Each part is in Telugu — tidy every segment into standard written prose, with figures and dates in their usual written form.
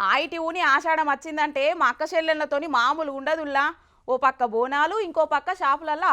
ఆయిటివుని ఆషాఢం వచ్చిందంటే మా అక్క చెల్లెళ్ళతోని మామూలు ఉండదుల్లా. ఓ పక్క బోనాలు, ఇంకో పక్క షాపులల్లో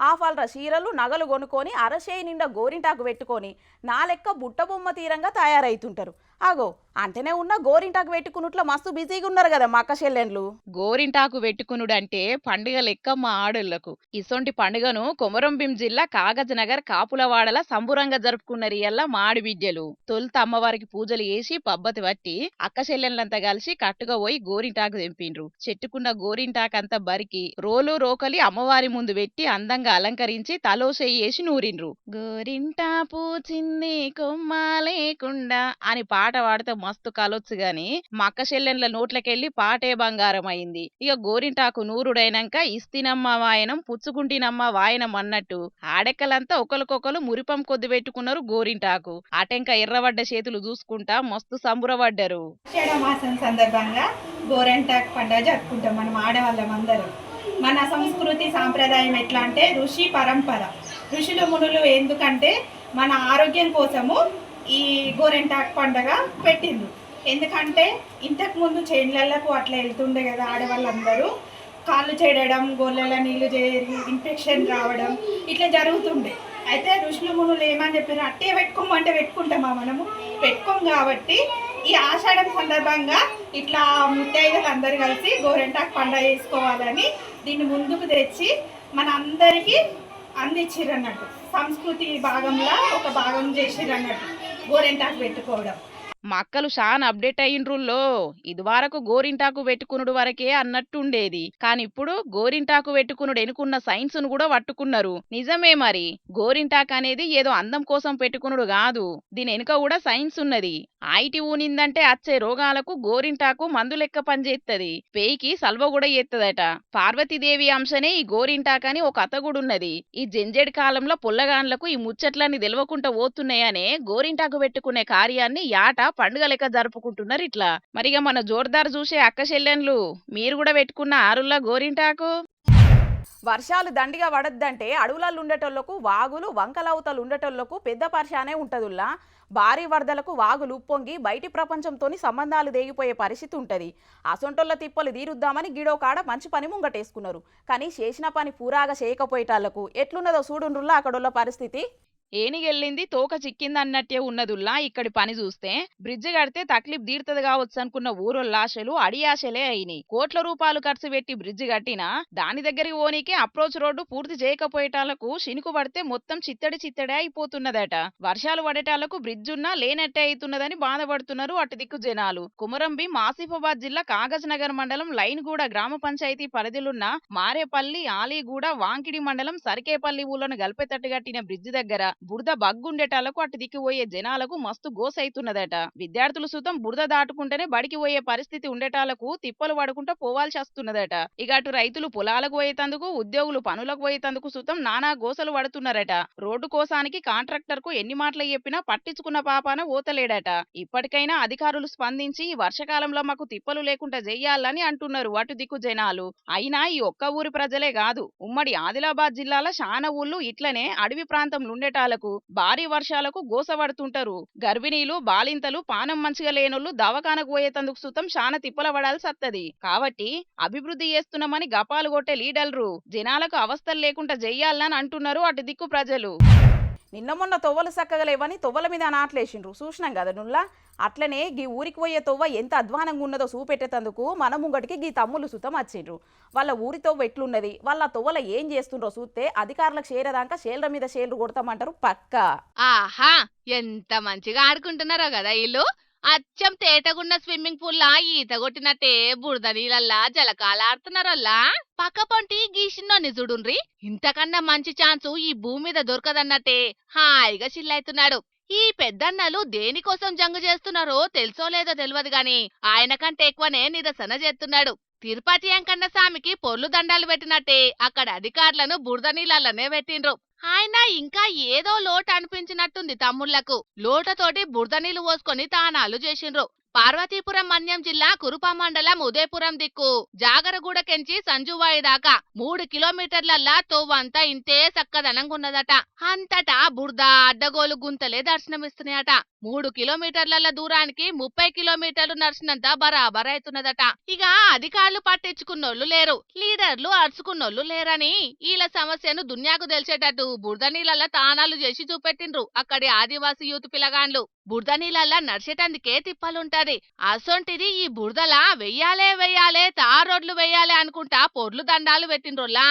ఆఫర్ల చీరలు నగలు కొనుక్కొని అరచేయి నిండా గోరింటాకు పెట్టుకొని నా లెక్క బుట్ట బొమ్మ తీరంగా తయారైతుంటారు. ఆగో అంటేనే ఉన్న గోరింటాకు పెట్టుకున్నట్లు మస్తు బిజీగా ఉన్నారు కదా మా అక్క చెల్లెండ్లు. గోరింటాకు పెట్టుకునుడంటే పండుగ లెక్క మా ఆడోళ్లకు. ఇసొంటి పండుగను కొమరంభీం జిల్లా కాగజ్నగర్ కాపులవాడల సంబురంగా జరుపుకున్నారు ఇయ్యాల మాడి బిడ్డలు. తొలుత అమ్మవారికి పూజలు చేసి పబ్బతి పట్టి అక్క చెల్లెళ్ళంతా కలిసి కట్టుగా పోయి గోరింటాకు తెంపిండ్రు. చెట్టుకున్న గోరింటాకంతా బరికి రోలు రోకలి అమ్మవారి ముందు పెట్టి అందంగా అలంకరించి తలో చేసి నూరిండ్రు. గోరింటా పూచింది కొమ్మ లేకుండా అని పాట పాడితే మస్తు కలొచ్చు గాని మా అక్క చెల్లెండ్ల నోట్లకెళ్లి పాటే బంగారం అయింది. ఇక గోరింటాకు నూరుడైనాక ఇస్తినమ్మ వాయనం పుచ్చుకుంటినమ్మ వాయనం అన్నట్టు ఆడెక్కలంతా ఒకరికొకరు మురిపం కొద్ది పెట్టుకున్నారు గోరింటాకు. అటెంక ఎర్రబడ్డ చేతులు చూసుకుంటా మస్తు సంబురపడ్డారు. మాసం సందర్భంగా గోరింటాకు పండుగ జరుపుకుంటాం మనం ఆడవాళ్ళం అందరం. మన సంస్కృతి సాంప్రదాయం ఎట్లా అంటే ఋషి పరంపర. ఋషులు మునులు ఎందుకంటే మన ఆరోగ్యం కోసము ఈ గోరింటాకు పండుగ పెట్టిండ్రు. ఎందుకంటే ఇంతకుముందు చేన్లకు అట్లా వెళ్తుండే కదా ఆడవాళ్ళందరూ, కాళ్ళు చెడడం, గోళ్ళలో నీళ్లు చేరి ఇన్ఫెక్షన్ రావడం ఇట్లా జరుగుతుండే. అయితే ఋషులు మునులు ఏమని చెప్పారు, అట్టే పెట్టుకోమంటే పెట్టుకుంటామా మనము, పెట్టుకోం. కాబట్టి ఈ ఆషాఢం సందర్భంగా ఇట్లా ముత్తైదులు అందరూ కలిసి గోరింటాకు పండుగ చేసుకోవాలని దీన్ని ముందుకు తెచ్చి మన అందరికీ అందించిరన్నట్టు. సంస్కృతి భాగంలో ఒక భాగం చేసిరన్నట్టు గోరింటాకు పెట్టుకోవడం. మక్కలు షాన్ అప్డేట్ అయ్యిండ్రుల్లో. ఇదివరకు గోరింటాకు పెట్టుకునుడు వరకే అన్నట్టుండేది. కానిప్పుడు గోరింటాకు పెట్టుకునుడు ఎనుకున్న సైన్స్ ను కూడా పట్టుకున్నారు. నిజమే మరి, గోరింటాకు అనేది ఏదో అందం కోసం పెట్టుకునుడు కాదు, దీని వెనుక కూడా సైన్స్ ఉన్నది. ఆయిటి ఊనిందంటే అచ్చే రోగాలకు గోరింటాకు మందు లెక్క పనిచేత్తది. పేయికి సల్వ కూడా చేత్తదట. పార్వతీదేవి అంశనే ఈ గోరింటాకని ఒక అతగుడున్నది. ఈ జంజెడ్ కాలంలో పొల్లగాన్లకు ఈ ముచ్చట్లన్నీ తెలవకుండా పోతున్నాయనే గోరింటాకు పెట్టుకునే కార్యాన్ని యాట పండుగ లెక్క జరుపుకుంటున్నారు ఇట్లా. మరిగా మన జోర్దార్ చూసే అక్క చెల్లెన్లు మీరు కూడా పెట్టుకున్న ఆరుల్లా గోరింటాకు. వర్షాలు దండిగా పడద్దంటే అడవులలో ఉండేటోళ్లకు వాగులు వంకలవతలు ఉండేటోళ్లకు పెద్ద పరిశానే ఉంటదుల్లా. భారీ వరదలకు వాగులు ఉప్పొంగి బయటి ప్రపంచంతోని సంబంధాలు దేగిపోయే పరిస్థితి ఉంటుంది. అసొంటోళ్ళ తిప్పలు తీరుద్దామని గిడోకాడ మంచి పని ముంగటేసుకున్నారు. కానీ చేసిన పని పూరాగా చేయకపోయేటాళ్లకు ఎట్లున్నదో చూడుండ్రుల్లా అక్కడోళ్ళ పరిస్థితి. ఏనిగెళ్ళింది తోక చిక్కిందన్నట్టే ఉన్నదుల్లా ఇక్కడి పని చూస్తే. బ్రిడ్జి కడితే తక్లీఫ్ తీర్తది కావచ్చు అనుకున్న ఊరోళ్ళాశలు అడియాశలే అయినాయి. కోట్ల రూపాయలు ఖర్చు పెట్టి బ్రిడ్జి కట్టినా దాని దగ్గరికి పోనీకే అప్రోచ్ రోడ్డు పూర్తి చేయకపోయేటాళ్లకు శినుకు పడితే మొత్తం చిత్తడే అయిపోతున్నదట. వర్షాలు పడేటాళ్లకు బ్రిడ్జ్ ఉన్నా లేనట్టే అవుతున్నదని బాధపడుతున్నారు అటు దిక్కు జనాలు. కుమరంభీం ఆసిఫాబాద్ జిల్లా కాగజ్ నగర్ మండలం లైన్గూడ గ్రామ పంచాయతీ పరిధిలున్న మారేపల్లి, ఆలీగూడ, వాంకిడి మండలం సరికేపల్లి ఊళ్ళను గల్పేతట్టు కట్టిన బ్రిడ్జి దగ్గర బురద బగ్గుండేటాలకు అటు దిక్కు పోయే జనాలకు మస్తు గోసైతున్నదట. విద్యార్థులు సుతం బురద దాటుకుంటేనే బడికి పోయే పరిస్థితి ఉండేటాలకు తిప్పలు పడుకుంటూ పోవాల్సి వస్తున్నదట. ఇక అటు రైతులు పొలాలకు పోయేతందుకు, ఉద్యోగులు పనులకు పోయేతందుకు సుతం నానా గోసలు పడుతున్నారట. రోడ్డు కోసానికి కాంట్రాక్టర్ కు ఎన్ని మాటలు చెప్పినా పట్టించుకున్న పాపాన ఓతలేడట. ఇప్పటికైనా అధికారులు స్పందించి ఈ వర్షకాలంలో మాకు తిప్పలు లేకుండా చెయ్యాలని అంటున్నారు అటు దిక్కు జనాలు. అయినా ఈ ఒక్క ఊరి ప్రజలే కాదు, ఉమ్మడి ఆదిలాబాద్ జిల్లాలో శానా ఊళ్ళు ఇట్లనే అడవి ప్రాంతంలో ఉండేటాలకు భారీ వర్షాలకు గోసపడుతుంటారు. గర్భిణీలు, బాలింతలు, పానం మంచిగా లేనోళ్లు దవాఖానకు పోయేతందుకు సుతం శానా తిప్పల పడాల్సి వస్తది. కాబట్టి అభివృద్ధి చేస్తున్నామని గపాలు కొట్టే లీడర్లు జనాలకు అవస్థలు లేకుండా చెయ్యాలని అంటున్నారు అటు దిక్కు ప్రజలు. నిన్న మొన్న తొవ్వలు సక్కగలేవని తొవ్వల మీద నాట్లేసిండ్రు చూసినాం కదా నుల్లా. అట్లనే గీ ఊరికి పోయే తొవ్వ ఎంత అధ్వానంగా ఉన్నదో చూపెట్టేందుకు మన ముంగటికి గీ తమ్ముళ్ళు సుతం వచ్చిండ్రు. వాళ్ళ ఊరి తొవ్వ ఎట్లున్నది, వాళ్ళ తొవ్వల ఏం చేస్తుండ్రో చూస్తే అధికారులకు చేరదాకా షేళ్ల మీద షేళ్లు కొడతామంటారు పక్కా. ఆహా, ఎంత మంచిగా ఆడుకుంటున్నారో కదా వీళ్ళు. అచ్చం తేటగున్న స్విమ్మింగ్ పూల్ లా ఈత కొట్టినట్టే బురద నీళ్ళల్లా జలకాలాడుతున్నారల్లా. పక్క పొంటి గీసిన్నోని చూడుండ్రి, ఇంతకన్నా మంచి ఛాన్సు ఈ భూమి మీద దొరకదన్నట్టే హాయిగా చిల్లైతున్నాడు. ఈ పెద్దన్నలు దేనికోసం జంగు చేస్తున్నారో తెలుసో లేదో తెలియదు గాని ఆయన కంటే ఎక్కువనే నిరసన చేస్తున్నాడు. తిరుపతి వెంకన్న స్వామికి పొర్లు దండాలు పెట్టినట్టే అక్కడ అధికారులను బురద నీళ్ళనే పెట్టిండ్రు. ఆయన ఇంకా ఏదో లోటు అనిపించినట్టుంది తమ్ముళ్లకు. లోటతోటి బురద నీళ్లు పోసుకొని తానాలు చేసిండ్రు. పార్వతీపురం మన్యం జిల్లా కురుప మండలం ఉదయపురం దిక్కు జాగరగూడ కెంచి సంజువాయి దాకా 3 కిలోమీటర్లల్లా తోవంతా ఇంతే సక్కదనంగున్నదట. అంతటా బురద అడ్డగోలు గుంతలే దర్శనమిస్తున్నాయట. 3 కిలోమీటర్ల దూరానికి 30 కిలోమీటర్లు నడిచినంత బరాబర్ అవుతున్నదట. ఇక అధికారులు పట్టించుకున్నోళ్లు లేరు, లీడర్లు అరుచుకున్నోళ్లు లేరని వీళ్ళ సమస్యను దున్యాకు తెలిసేటట్టు బురద నీళ్ళ తానాలు చేసి చూపెట్టిండ్రు అక్కడి ఆదివాసీ యూత్ పిల్లగాండ్లు. బురద నీళ్ళ నడిచేటందుకే తిప్పలుంటది. అసొంటిది ఈ బురదలా వెయ్యాలే తార్ రోడ్లు వెయ్యాలే అనుకుంటా పొర్లు దండాలు పెట్టిండ్రోలా.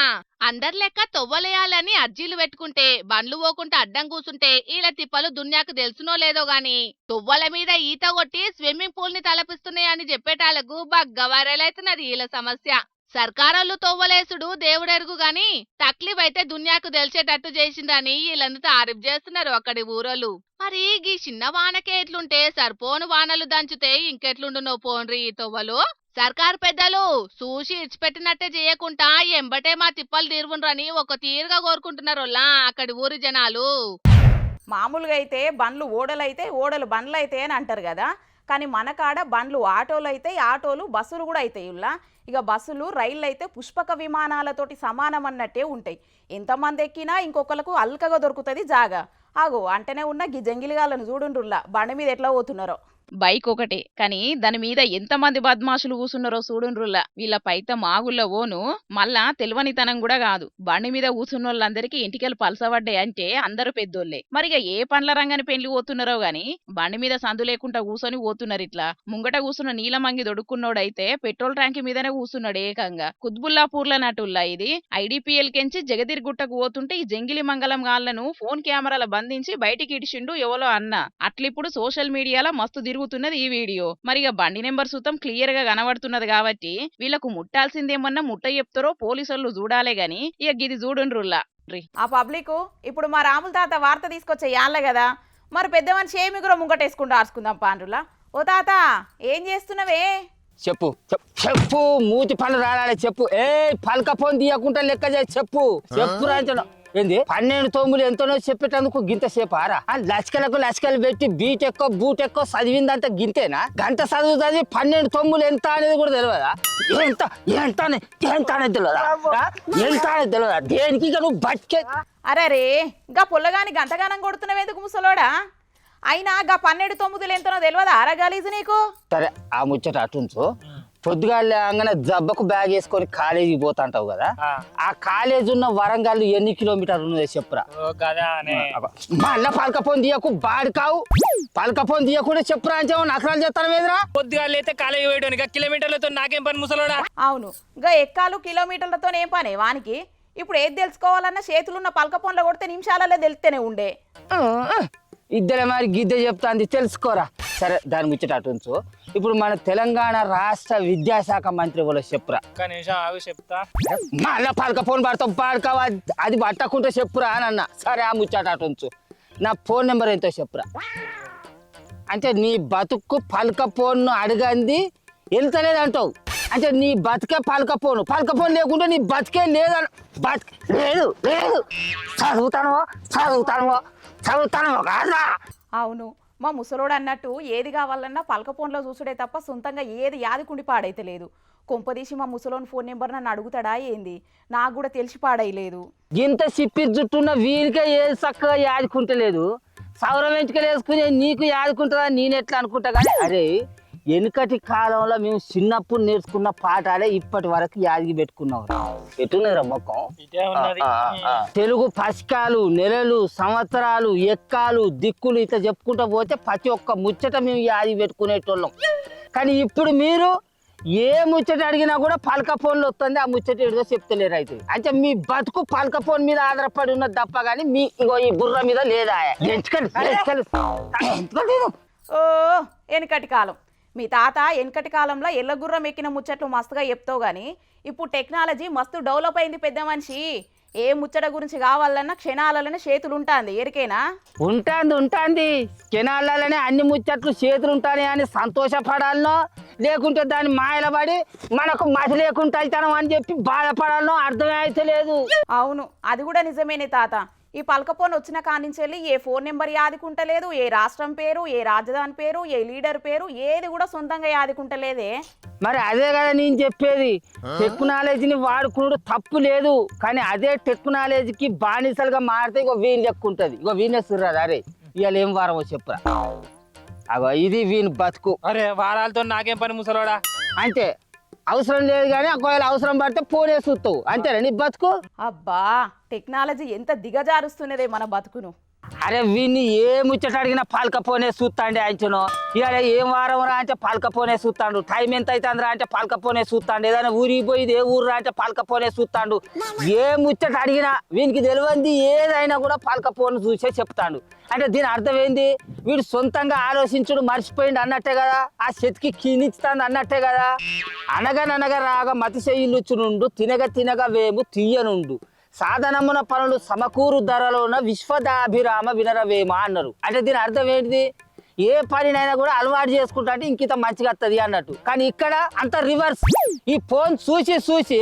అందరి లెక్క తొవ్వలేయాలని అర్జీలు పెట్టుకుంటే బండ్లు పోకుంటా అడ్డం కూసుంటే ఈల తిప్పలు దున్యాకు తెలుసునో లేదో గాని తొవ్వల మీద ఈత కొట్టి స్విమ్మింగ్ పూల్ ని తలపిస్తున్నాయని చెప్పేటాలకు బగ్గ వైరలైతున్నది ఈల సమస్య. సర్కారోళ్ళు తొవ్వలేసుడు దేవుడెరుగు గాని తక్లీఫ్ అయితే దున్యాకు తెలిసేటట్టు చేసిందని వీళ్ళని తారీఫ్ చేస్తున్నారు అక్కడి ఊరోళ్ళు. మరి ఈ చిన్న వానకే ఎట్లుంటే సర్పోను వానలు దంచుతే ఇంకెట్లుండునో పోన్రి ఈ తొవ్వలు. సర్కారు పెద్దలు చూసి ఇచ్చిపెట్టినట్టే చేయకుండా ఎంబటే మా తిప్పలు తీరువునరని ఒక తీరుగా కోరుకుంటున్నారోలా అక్కడి ఊరి జనాలు. మామూలుగా అయితే బండ్లు ఓడలైతే ఓడలు బండ్లు అయితే అని అంటారు కదా, కానీ మన కాడ బండ్లు ఆటోలు అయితే ఆటోలు బస్సులు కూడా అవుతాయి. ఇలా ఇక బస్సులు రైళ్ళు అయితే పుష్పక విమానాలతోటి సమానం అన్నట్టే ఉంటాయి. ఎంతమంది ఎక్కినా ఇంకొకరికి అల్కగా దొరుకుతుంది జాగా. ఆగో అంటేనే ఉన్న గీ జంగిలిగాలను చూడుండ్రుల్లా బండి మీద ఎట్లా పోతున్నారో. బైక్ ఒకటే కానీ దాని మీద ఎంతమంది బద్మాషులు కూసున్నారో చూడుండ్రుల్లా. వీళ్ళ పైత మాగుళ్ళ ఓను మళ్ళా తెలివనితనం కూడా కాదు. బండి మీద కూసున్నోళ్ళందరికీ ఇంటికెళ్ళి పలసబడ్డాయి అంటే అందరూ పెద్దోళ్లే. మరిగా ఏ పండ్ల రంగని పెళ్లి పోతున్నారో గాని బండి మీద సందు లేకుండా కూసొని పోతున్నారు. ఇట్లా ముంగట కూసున్న నీలమంగి దొడుక్కున్నోడైతే పెట్రోల్ ట్యాంక్ మీదనే కూసున్నాడు ఏకంగా. కుత్బుల్లాపూర్ల నటుల్లా ఇది. ఐడిపిఎల్ కెంచి జగదిర్గుట్టకు పోతుంటే ఈ జంగిలి మంగళం గాళ్లను ఫోన్ కెమెరాల బంధించి బయటికి ఇడిచిండు ఎవలో అన్న. అట్లిప్పుడు సోషల్ మీడియాలో మస్తు తిరుగుతున్నది ఈ వీడియో. మరిగా బండి నెంబర్ సుతం క్లియర్ గా కనబడుతున్నది కాబట్టి వీళ్ళకు ముట్టాల్సిందేమన్నా ముట్ట చెప్తారో పోలీసులు చూడాలే గాని ఇక గిది చూడుండ్రుల్లా. ఆ పబ్లిక్ ఇప్పుడు మా రాముల తాత వార్త తీసుకొచ్చే యాళ్ళ కదా, మరి పెద్ద మనిషి ఏమి కూడా ముంగటేసుకుంటూ ఆడుకుందాం పాండ్రులా. ఓ తాత ఏం చేస్తున్నావే? చెప్పు చెప్పు మూతి పనులు రాడాలి చెప్పు. పలక ఫోన్ తీయకుండా లెక్క చేసి చెప్పు రాంచడం ఏంది 12 తొమ్మిది ఎంతనో చెప్పేటందుకు గింత సేపారా? లక్షలు పెట్టి బీటెక్కో బూటెక్కో చదివిందంతా గింతేనా? గంట చదువు చదివి 12 తొమ్మిది ఎంత అనేది కూడా తెలియదా? ఎంత అనేది తెలియదా? దేనికి ఇక నువ్వు బట్కే. అరే గా పొల్లగాని గంటగానం కొడుతున్నావు ఎందుకు ముసలోడా? అయినా గా 12 తొమ్మిదిలు ఎంతనో తెలియదా అరగాలీజు నీకు? సరే ఆ ముచ్చట అటుంచు. పొద్దుగాలే అంగనే జబ్బకు బ్యాగ్ వేసుకొని కాలేజీకి పోతాంటావు కదా, ఆ కాలేజ్ ఉన్న వరంగల్ ఎన్ని కిలోమీటర్లు ఉన్నది చెప్పురా? మళ్ళా పలకపోని తీయకు బాడుకావు. పలకపోని తీయకుండా చెప్పురా అంటే నకరాలు చేస్తాను మీదరా. పొద్దుగాలే అయితే కాలేజీ పోయడానికి కిలోమీటర్లతో నాకేం పని ముసలోడా? అవును గా ఎక్కాలు కిలోమీటర్లతో ఏం పనే వానికి. ఇప్పుడు ఏది తెలుసుకోవాలన్నా చేతులున్న పలకపోన్లో కొడితే నిమిషాలలో తెలిస్తేనే ఉండే. ఇద్దరే మరి గిద్దె చెప్తాంది తెలుసుకోరా. సరే దాని ముచ్చట అటుంచు. ఇప్పుడు మన తెలంగాణ రాష్ట్ర విద్యాశాఖ మంత్రి కూడా చెప్పురా. చెప్తా మళ్ళా పలకపోన్ పడతాం పాడుకోవా, అది పట్టకుంటే చెప్పురా అని అన్న. సరే ఆ ముచ్చట అటుంచు. నా ఫోన్ నెంబర్ ఎంతో చెప్పురా. అంటే నీ బతుకు పలకపోన్ను అడగంది వెళ్తలేదంటావు. అంటే నీ బతికే పలకపోను లేకుంటే నీ బతికే లేదని లేదు. చదువుతాను కాదా? అవును మా ముసలోడు అన్నట్టు ఏది కావాలన్నా పలకపోన్లో చూసుడే తప్ప సొంతంగా ఏది యాదికుండి పాడైతే లేదు. కొంపదీసి మా ముసలోని ఫోన్ నెంబర్ నన్ను అడుగుతాడా ఏంది? నాకు కూడా తెలిసి పాడైలేదు. ఇంత సిప్పి జుట్టున్న వీరికే ఏది చక్కగా యాదుకుంటలేదు. సౌరం వెంచుకలు వేసుకుని నీకు యాదుకుంటుందా నేనెట్లా అనుకుంటా. కానీ అరే వెనుకటి కాలంలో మేము చిన్నప్పుడు నేర్చుకున్న పాఠాలే ఇప్పటి వరకు యాదికి పెట్టుకున్నాం. ఎట్టున్నదిరా మొక్కం? తెలుగు పసికాలు నెలలు సంవత్సరాలు ఎక్కాలు దిక్కులు ఇట్లా చెప్పుకుంటూ పోతే ప్రతి ఒక్క ముచ్చట మేము యాదికి పెట్టుకునేటోళ్ళం. కానీ ఇప్పుడు మీరు ఏ ముచ్చట అడిగినా కూడా పలక ఫోన్లు వస్తుంది. ఆ ముచ్చట ఏదో చెప్తలేరు అవుతుంది. అంటే మీ బతుకు పలక ఫోన్ మీద ఆధారపడి ఉన్నది తప్ప కానీ మీ ఇగో ఈ బుర్ర మీద లేదా? ఓ వెనకటి కాలం. మీ తాత వెనకటి కాలంలో ఎల్లగుర్రం ఎక్కిన ముచ్చట్లు మస్తుగా చెప్తావు కానీ ఇప్పుడు టెక్నాలజీ మస్తు డెవలప్ అయింది పెద్ద మనిషి. ఏ ముచ్చట గురించి కావాలన్నా క్షణాలలోనే చేతులు ఉంటుంది. ఎరికేనా? ఉంటుంది క్షణాలలోనే అన్ని ముచ్చట్లు చేతులు ఉంటాయి అని సంతోషపడాలనో లేకుంటే దాన్ని మాయల పడి మనకు మతి లేకుండా అని చెప్పి బాధపడాలనో అర్థమే అయితే లేదు. అవును అది కూడా నిజమేనే తాత. ఈ పలకపోన్ వచ్చిన కానించెల్లి ఏ ఫోన్ నెంబర్ యాదుకుంటలేదు, ఏ రాష్ట్రం పేరు, ఏ రాజధాని పేరు, ఏ లీడర్ పేరు ఏది కూడా సొంతంగా యాదుకుంటలేదే. మరి అదే కదా నేను చెప్పేది, టెక్నాలజీని వాడుకున్నాడు తప్పు లేదు, కానీ అదే టెక్నాలజీకి బానిసలుగా మారితే ఇగో వీని లెక్క ఉంటుంది. ఇగో వీనేస్తుర్రాదు, అరే ఇవాళ ఏం వారమో చెప్పురా. అగో ఇది వీని బతుకు. అరే వారాలతో నాకేం పని ముసలోడా. అంతే, అవసరం లేదు కానీ ఒకవేళ అవసరం పడితే ఫోన్ వేసి చూస్తావు, అంతేనా నీ బతుకు? అబ్బా టెక్నాలజీ ఎంత దిగజారుస్తున్నదే మన బతుకును. అరే వీన్ని ఏ ముచ్చట అడిగినా పాలకపోనే చూస్తాండి అంచను. ఇవాళ ఏం వారం రా అంటే పాలకపోనే చూస్తాడు, టైం ఎంత అవుతుందిరా అంటే పాలకపోనే చూస్తాడు, ఏదైనా ఊరికి పోయి ఏ ఊరు రా అంటే పాలకపోనే చూస్తాడు. ఏ ముచ్చట అడిగినా వీనికి తెలియంది ఏదైనా కూడా పాలకపోను చూసే చెప్తాడు. అంటే దీని అర్థం ఏంది, వీడు సొంతంగా ఆలోచించుడు మర్చిపోయింది అన్నట్టే కదా, ఆ చెతికి క్షీణిస్తాను అన్నట్టే కదా. అనగననగా రాగా మతిశయిల్లుచునుండు, తినగ తినగ వేము తీయనుండు, సాధనమున పనులు సమకూరు ధరలోన విశ్వదాభిరామ వినరవేమ అన్నారు. అంటే దీని అర్థం ఏంటిది, ఏ పనినైనా కూడా అలవాటు చేసుకుంటా అంటే ఇంకిత మంచిగా వస్తుంది అన్నట్టు. కానీ ఇక్కడ అంత రివర్స్, ఈ ఫోన్ చూసి చూసి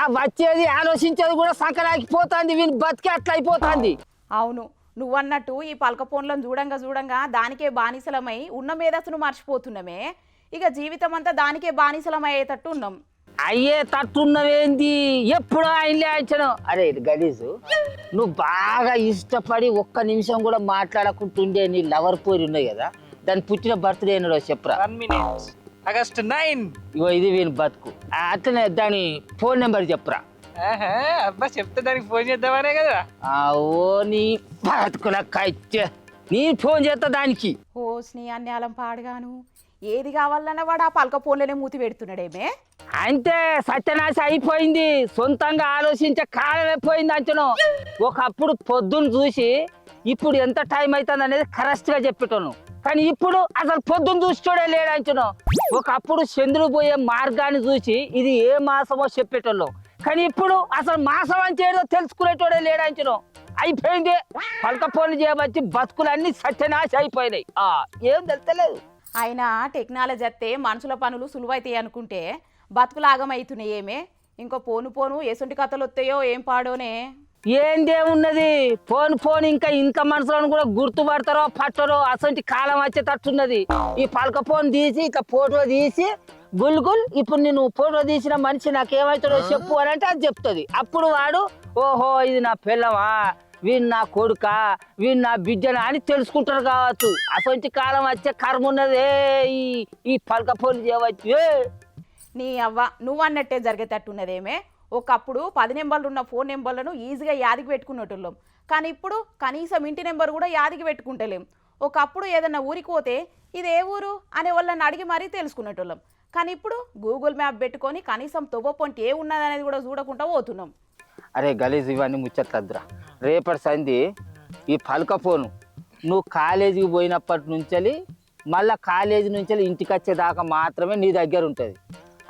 ఆ వచ్చేది ఆలోచించేది కూడా సంకరాకిపోతుంది, వీని బతికి అట్లా అయిపోతుంది. అవును, నువ్వన్నట్టు ఈ పలకపోన్లను చూడంగా దానికే బానిసలమై ఉన్న మేధస్సును మర్చిపోతున్నామే. ఇక జీవితం అంతా దానికే బానిసలం అయ్యేటట్టు ఉన్నాం. అయ్యే తట్టున్నవేంది, ఎప్పుడో ఆయనలే అంచను. అరే గలీజు, నువ్వు బాగా ఇష్టపడి ఒక్క నిమిషం కూడా మాట్లాడకుంటుండే నీ లవర్ పోరి ఉన్నాయి కదా, దాని పుట్టిన బర్త్డే ఎన్నడో చెప్పరా. 1 minute. August 9. ఇగో ఇది వీని బతుకు. అట్లనే దాని ఫోన్ నెంబర్ చెప్పరా. అబ్బా చెప్తే దానికి ఫోన్ చేద్దామనే కదా. ఓ నీ బతుకుల కచ్చే, నీ ఫోన్ చేస్తా దానికి. ఓ స్నీ అన్యాలం పాడుగాను, ఏది కావాలన్నా వాడు ఆ పలకపోన్లోనే మూతి పెడుతున్నాడేమే. అంతే, సత్యనాశ అయిపోయింది, సొంతంగా ఆలోచించే కాలం అయిపోయింది అంచను. ఒకప్పుడు పొద్దున్న చూసి ఇప్పుడు ఎంత టైం అవుతుంది అనేది కరెక్ట్గా చెప్పేటోను, కానీ ఇప్పుడు అసలు పొద్దున్న చూసేటోడే లేడు అంచను. ఒకప్పుడు చంద్రుడు పోయే మార్గాన్ని చూసి ఇది ఏ మాసమో చెప్పేటోళ్ళు, కానీ ఇప్పుడు అసలు మాసం అంటే ఏదో తెలుసుకునేటోడే లేడు అంచను. అయిపోయింది, పలకపోన్లు చేయబట్టి బతుకులన్నీ సత్యనాశ అయిపోయినాయి. ఏం తెలుస్తలేదు. అయినా టెక్నాలజీ వస్తే మనుషుల పనులు సులువైతాయి అనుకుంటే బతుకులాగమవుతున్నాయేమే. ఇంకో పోను ఎసుంటి కథలు వస్తాయో ఏం పాడోనే. ఏందేమున్నది, ఫోన్ ఇంకా ఇంత మనుషులను కూడా గుర్తుపడతారో పట్టరో అసలు కాలం వచ్చేటట్టున్నది. ఈ పలకపోన్ తీసి ఇట్లా ఫోటో తీసి గుల్ ఇప్పుడు నేను ఫోటో తీసిన మనిషి నాకేమవుతాడో చెప్పు అని అంటే అది చెప్తుంది. అప్పుడు వాడు ఓహో ఇది నా పిల్లమా, వీడు నా కొడుక, వీడు నా బిడ్డనా అని తెలుసుకుంటారు కావచ్చు. అసలు కాలం వచ్చే కర్మ ఉన్నదే ఈ పలకపోన్ చేయవచ్చు. నీ అవ్వ నువ్వన్నట్టే జరిగేటట్టున్నదేమే. ఒకప్పుడు 10 నెంబర్లు ఉన్న ఫోన్ నెంబర్లను ఈజీగా యాదికి పెట్టుకునేటోళ్ళం, కానీ ఇప్పుడు కనీసం ఇంటి నెంబర్ కూడా యాదికి పెట్టుకుంటలేం. ఒకప్పుడు ఏదన్నా ఊరికి పోతే ఇది ఏ ఊరు అనే వాళ్ళని అడిగి మరీ తెలుసుకునేటోళ్ళం, కానీ ఇప్పుడు గూగుల్ మ్యాప్ పెట్టుకొని కనీసం తొవ్వపొంటి ఏ ఉన్నదనేది కూడా చూడకుండా పోతున్నాం. అరే గలీజ్, ఇవన్నీ ముచ్చట్లద్దురా. రేపటి సంధి ఈ పలకపోను నువ్వు కాలేజీకి పోయినప్పటి నుంచి మళ్ళీ కాలేజీ నుంచి ఇంటికి వచ్చేదాకా మాత్రమే నీ దగ్గర ఉంటుంది.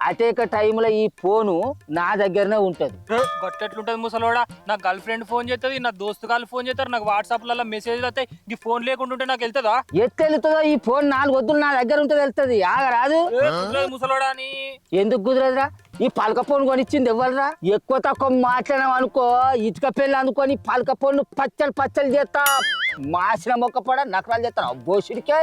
అటేక టైంలో ఈ ఫోను నా దగ్గరనే ఉంటుంది. గట్టెట్లుంటది ముసలోడా, నా గర్ల్ ఫ్రెండ్ ఫోన్ చేస్తుంది, నా దోస్తు గాళ్ళు ఫోన్ చేస్తారు, నాకు వాట్సాప్లలో మెసేజ్లు వస్తాయి. ఈ ఫోన్ లేకుండా ఉంటే నాకు వెళ్తుందా? ఎత్తెళ్తుందో ఈ ఫోన్ 4 వద్దులు నా దగ్గర ఉంటుంది, వెళ్తుంది. ఆగరాదు ముసలోడా అని. ఎందుకు కుదరదురా? ఈ పలక ఫోన్ కొనిచ్చింది ఎవ్వరురా? ఎక్కువ తక్కువ మాట్లాడినాం అనుకో, ఇటుక పెళ్ళి అనుకొని పలక ఫోన్లు పచ్చలు చేస్తా, మాసిన మొక్క పడ నకరాలు చేస్తా బోషుడికే.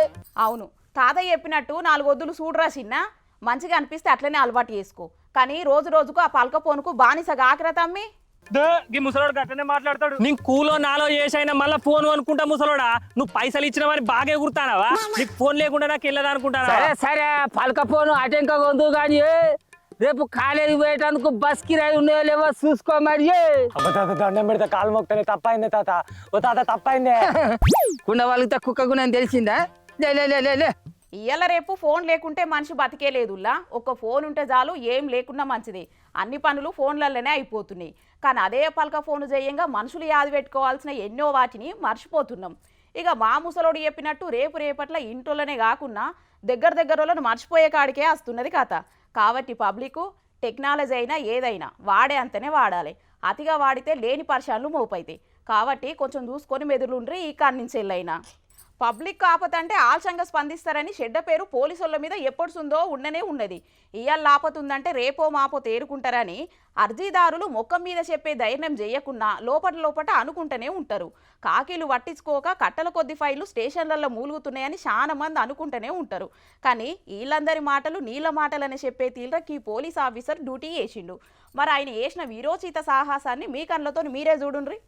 అవును, తాతయ్య చెప్పినట్టు 4 వద్దులు చూడరా చిన్న, మంచిగా అనిపిస్తే అట్లనే అలవాటు చేసుకో, కానీ రోజుకు ఆ పలకపోనుకు బానిసగా ఆకరతమ్మి. ముసలోడు గట్టనే మాట్లాడతాడు. నీకు కూలో నాలో చేసైనా మళ్ళీ ఫోన్ అనుకుంటా ముసలోడా. నువ్వు పైసలు ఇచ్చిన వారి బాగా ఎగురుతానావా? నీకు ఫోన్ లేకుండా నాకు వెళ్ళదా అనుకుంటానా? సరే పలక ఫోను అటెంక కొందు కానీ రేపు కాలేజీ పోయేటందుకు బస్ కిరాయి ఉన్నాయో లేవో చూసుకో మరి. దండం పెడితే కాలు మొక్తనే తప్పైందే తాత, ఓ తాత తప్పైందే. కుండ వాళ్ళకి కుక్క గుణం తెలిసిందా? లే ఇయ్యాల రేపు ఫోన్ లేకుంటే మనిషి బతికే లేదులా. ఒక ఫోన్ ఉంటే చాలు, ఏం లేకున్నా మంచిది. అన్ని పనులు ఫోన్లలోనే అయిపోతున్నాయి. కానీ అదే పలక ఫోను చేయంగా మనుషులు యాది పెట్టుకోవాల్సిన ఎన్నో వాటిని మర్చిపోతున్నాం. ఇక మా ముసలోడు చెప్పినట్టు రేపట్ల ఇంట్లోనే కాకుండా దగ్గరలోనే మర్చిపోయే కాడికే వస్తున్నది కథ. కాబట్టి పబ్లిక్ టెక్నాలజీ అయినా ఏదైనా వాడే అంతనే వాడాలి. అతిగా వాడితే లేని పరిశాలు మోపైతాయి. కాబట్టి కొంచెం చూసుకొని మెదులుండ్రి. ఈ కాన్నించెల్లైనా పబ్లిక్ ఆపతంటే ఆల్చంగా స్పందిస్తారని చెడ్డ పేరు పోలీసుల మీద ఎప్పటిసుందో ఉండనే ఉన్నది. ఇయ్యాల ఆపతుందంటే రేపో మాపో తేరుకుంటారని అర్జీదారులు మొక్కం మీద చెప్పే ధైర్యం చేయకుండా లోపట అనుకుంటూనే ఉంటారు. కాకీలు పట్టించుకోక కట్టల కొద్ది ఫైళ్లు స్టేషన్లలో మూలుగుతున్నాయని చాలా మంది అనుకుంటూనే ఉంటారు. కానీ వీళ్ళందరి మాటలు నీళ్ళ మాటలని చెప్పే తీళ్ళకి ఈ పోలీస్ ఆఫీసర్ డ్యూటీ చేసిండు. మరి ఆయన చేసిన వీరోచిత సాహసాన్ని మీ కళ్ళతో మీరే చూడుండ్రి.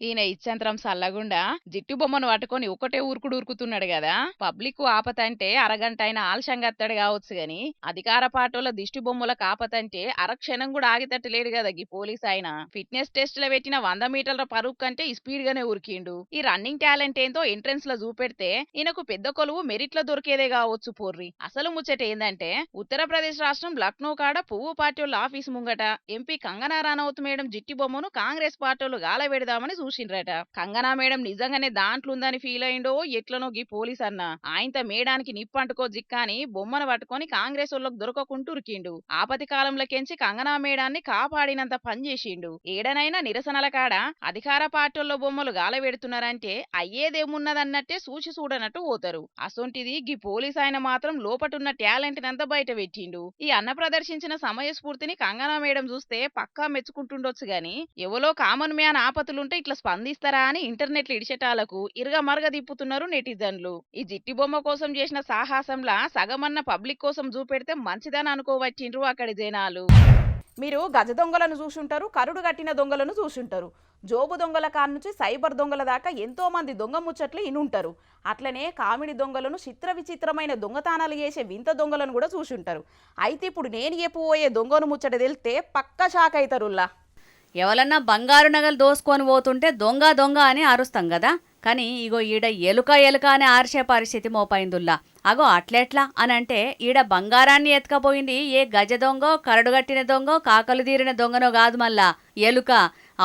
ఈయన ఇచ్చంతరం సల్లగుండా జిట్టు బొమ్మను పట్టుకొని ఒకటే ఉరుకుతున్నాడు కదా. పబ్లిక్ ఆపతంటే అరగంట అయినా ఆలస్యంగా కావచ్చు గాని అధికార పార్టీల దిష్టి బొమ్మలకు ఆపతంటే అరక్షణం కూడా ఆగితట్టలేడు కదా ఈ పోలీస్ ఆయన. ఫిట్నెస్ టెస్ట్ లో పెట్టిన 100 మీటర్ల పరుగు కంటే స్పీడ్ గానే ఉరికిండు. ఈ రన్నింగ్ టాలెంట్ ఏందో ఎంట్రెన్స్ లో చూపెడితే ఈయనకు పెద్ద కొలువు మెరిట్ లో దొరికేదే కావచ్చు పోర్రి. అసలు ముచ్చట ఏందంటే ఉత్తరప్రదేశ్ రాష్ట్రం లక్నో కాడ పువ్వు పార్టీల ఆఫీస్ ముంగట ఎంపీ కంగనా రనౌత్ మేడం జిట్టి బొమ్మను కాంగ్రెస్ పార్టీలు గాలబెడదామని చూసిండ్రట. కంగనా మేడం నిజంగానే దాంట్లో ఉందని ఫీల్ అయిండో ఎట్లనో గీ పోలీస్ అన్న ఆయనతో మేడానికి నిప్పంటుకో జిక్కాని బొమ్మను పట్టుకొని కాంగ్రెస్ వాళ్ళకు దొరకకుంటూ ఉరికిండు. ఆపతి కాలంలోకెంచి కంగనా మేడాన్ని కాపాడినంత పని చేసిండు. ఏడనైనా నిరసనల కాడ అధికార పార్టీల్లో బొమ్మలు గాలబెడుతున్నారంటే అయ్యేదేమున్నదన్నట్టే సూచి చూడనట్టు పోతారు. అసొంటిది గీ పోలీస్ ఆయన మాత్రం లోపటున్న టాలెంట్ నంతా బయట పెట్టిండు. ఈ అన్న ప్రదర్శించిన సమయస్ఫూర్తిని కంగనా మేడం చూస్తే పక్కా మెచ్చుకుంటుండొచ్చు గాని ఎవలో కామన్ మ్యాన్ ఆపతులుంటే ఇట్లా స్పందిస్తారా అని ఇంటర్నెట్ ఇడిచెటాలకు ఇరగమరగ తిప్పుతున్నారు నెటిజన్లు. ఈ జిట్టి బొమ్మ కోసం చేసిన సాహసంలా సగమన్న పబ్లిక్ కోసం చూపెడితే మంచిదని అనుకోవచ్చిండ్రు అక్కడి జనాలు. మీరు గజ దొంగలను చూసుంటారు, కరుడు కట్టిన దొంగలను చూసుంటారు. జోబు దొంగల కాడ నుంచి సైబర్ దొంగల దాకా ఎంతో మంది దొంగ ముచ్చట్లు ఇనుంటారు. అట్లనే కామెడీ దొంగలను, చిత్ర విచిత్రమైన దొంగతానాలు చేసే వింత దొంగలను కూడా చూసుంటారు. అయితే ఇప్పుడు నేను చెప్పబోయే దొంగను ముచ్చట తెలితే పక్క షాక్ అవుతారుల్లా. ఎవరన్నా బంగారు నగలు దోసుకొని పోతుంటే దొంగ దొంగ అని అరుస్తాం కదా. కానీ ఇగో ఈడ ఎలుక అని ఆర్చే పరిస్థితి మోపైందుల్లా. అగో అట్లెట్లా అని అంటే ఈడ బంగారాన్ని ఎత్తుకపోయింది ఏ గజ దొంగో, కరడుగట్టిన దొంగో, కాకలు తీరిన దొంగనో కాదు మళ్ళా ఎలుక.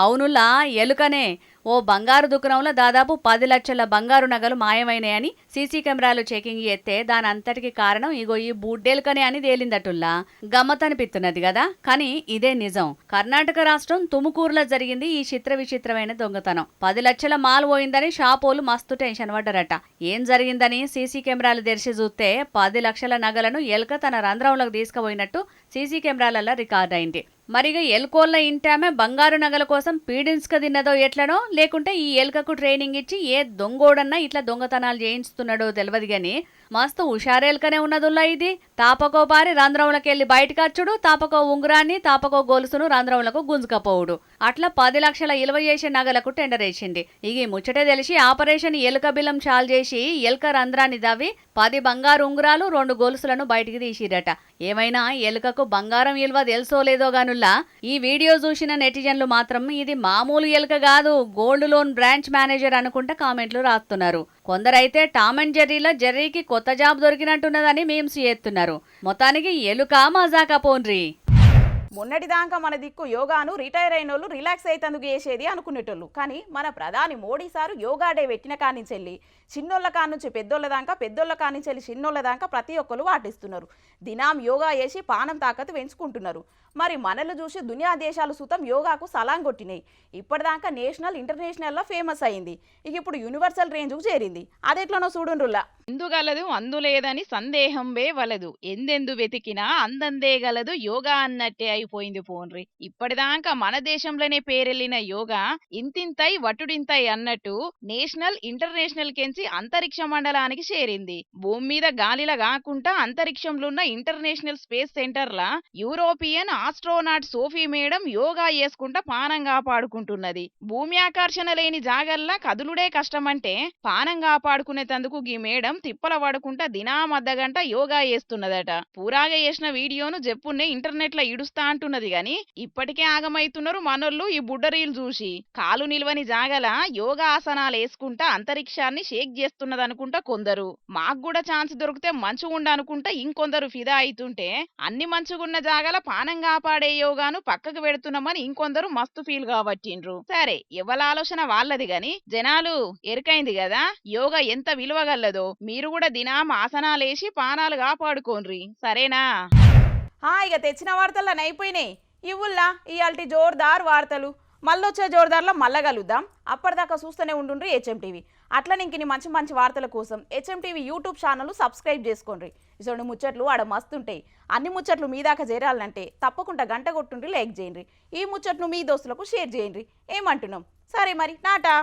అవునులా ఎలుకనే. ఓ బంగారు దుకాణంలో దాదాపు 10 లక్షల బంగారు నగలు మాయమైనాయని సీసీ కెమెరాలు చెకింగ్ చేస్తే దాని అంతటికి కారణం ఇగో ఈ బుడ్డెలుకనే అని తేలిందటుల్లా. గమ్మతనిపిస్తున్నది కదా, కానీ ఇదే నిజం. కర్ణాటక రాష్ట్రం తుముకూరులో జరిగింది ఈ చిత్ర విచిత్రమైన దొంగతనం. 10 లక్షల మాల్ పోయిందని షాపోలు మస్తు టెన్షన్ పడ్డారట. ఏం జరిగిందని సీసీ కెమెరాలు తెరిచి చూస్తే 10 లక్షల నగలను ఎలుక తన రంధ్రంలోకి తీసుకుపోయినట్టు సీసీ కెమెరాలలో రికార్డ్ అయింది. మరిగా ఎలుకోళ్ళ ఇంటామె బంగారు నగల కోసం పీడించుక తిన్నదో ఎట్లనో, లేకుంటే ఈ ఎలుకకు ట్రైనింగ్ ఇచ్చి ఏ దొంగోడన్నా ఇట్లా దొంగతనాలు చేయించుతున్నాడో తెలియదు గాని మస్తు హుషారెలుకనే ఉన్నదుల్లా ఇది. తాపకో పారి రంధ్రంలోకెళ్ళి బయటకచ్చుడు, తాపకో ఉంగురాన్ని, తాపకో గొలుసును రంధ్రంలకు గుంజుకపోవుడు. అట్లా 10 లక్షల ఇలువ చేసే నగలకు టెండర్ వేసింది. ఇక ఈ ముచ్చటే తెలిసి ఆపరేషన్ ఎలుక బిల్లం చాలు చేసి ఎలుక రంధ్రాన్ని దవ్వి 10 బంగారు ఉంగురాలు, 2 గొలుసులను బయటికి తీసిరట. ఏమైనా ఎలుకకు బంగారం ఇలువ తెలుసో లేదో గానుల్లా ఈ వీడియో చూసిన నెటిజన్లు మాత్రం ఇది మామూలు ఎలుక కాదు, గోల్డ్ లోన్ బ్రాంచ్ మేనేజర్ అనుకుంటా కామెంట్లు రాస్తున్నారు. కొందరైతే టామ్ అండ్ జెర్రీలో జెర్రీకి కొత్త జాబ్ దొరికినట్టున్నదని మీమ్స్ చేస్తున్నారు. మొత్తానికి ఎలుక మజాక పోన్రి. మొన్నటిదాకా మన దిక్కు యోగాను రిటైర్ అయిన వాళ్ళు రిలాక్స్ అయితందుకు చేసేది అనుకునేటోళ్ళు. కానీ మన ప్రధాని మోడీ సారు యోగా డే పెట్టిన కానించెల్లి చిన్నోళ్ళ కానుంచి పెద్దోళ్ళ దాకా, పెద్దోళ్ళ కానించెల్లి చిన్నోళ్ళ దాకా ప్రతి ఒక్కరు వాటిస్తున్నారు. దినాం యోగా చేసి పానం తాకతు పెంచుకుంటున్నారు. మరి మనల్ని చూసి దునియా దేశాలు సుతం యోగాకు సలాం కొట్టినాయి. ఇప్పటిదాకా నేషనల్ ఇంటర్నేషనల్లో ఫేమస్ అయింది. ఇక ఇప్పుడు యూనివర్సల్ రేంజ్కు చేరింది. అదెట్లనో చూడుండ్రులా. ఎందుగలదు అందులేదని సందేహం వలదు, ఎందెందు వెతికినా అందందే గలదు యోగా అన్నట్టే అయిపోయింది పోన్రి. ఇప్పటిదాకా మన దేశంలోనే పేరెళ్ళిన యోగా ఇంతింతై వటుడింతై అన్నట్టు నేషనల్ ఇంటర్నేషనల్ కెంచి అంతరిక్ష మండలానికి చేరింది. భూమి మీద గాలిలా కాకుండా అంతరిక్షంలో ఉన్న ఇంటర్నేషనల్ స్పేస్ సెంటర్లా European astronaut Sophie madam yoga చేసుకుంటా పానం కాపాడుకుంటున్నది. భూమి ఆకర్షణ లేని జాగల్లా కదులుడే కష్టమంటే పానం కాపాడుకునేందుకు గీ మేడం తిప్పల పడుకుంటా దినామద్దగంట యోగా చేస్తున్నదట. పూరాగా చేసిన వీడియోను జప్పున్నే ఇంటర్నెట్ లో ఇడుస్తా అంటున్నది గాని ఇప్పటికే ఆగమైతున్నారు మనోళ్ళు ఈ బుడ్డరీలు చూసి. కాలు నిల్వని జాగల యోగా ఆసనాలు వేసుకుంటా అంతరిక్షాన్ని షేక్ చేస్తున్నది అనుకుంటా కొందరు. మాకు కూడా ఛాన్స్ దొరికితే మంచిగుండ అనుకుంటా ఇంకొందరు ఫిదా అయితుంటే అన్ని మంచిగున్న జాగల పానం కాపాడే యోగాను పక్కకు పెడుతున్నామని ఇంకొందరు మస్తు ఫీల్ కాబట్టిండ్రు. సరే ఎవల ఆలోచన వాళ్ళది గాని జనాలు ఎరికైంది కదా యోగా ఎంత విలువగల్లదో. మీరు కూడా దినాం ఆసనాలేసి పానాలు కాపాడుకోండ్రి, సరేనా? ఇక తెచ్చిన వార్తల్లో అయిపోయినాయి. ఇవుల్లా ఇయాల్టి జోర్దార్ వార్తలు. మళ్ళొచ్చే జోరుదార్లో మళ్ళా కలుద్దాం. అప్పటిదాకా చూస్తూనే ఉండుండ్రి హెచ్ఎం టీవీ. అట్లనే ఇంక మంచి మంచి వార్తల కోసం HM TV YouTube channel subscribe చేసుకోండి. ఇటువంటి ముచ్చట్లు ఆడ మస్తుంటాయి. అన్ని ముచ్చట్లు మీ దాకా చేరాలంటే తప్పకుండా గంట కొట్టుండ్రి, లైక్ చేయండి. ఈ ముచ్చట్లు మీ దోస్తులకు షేర్ చేయండి. ఏమంటున్నాం? సరే మరి, టాటా.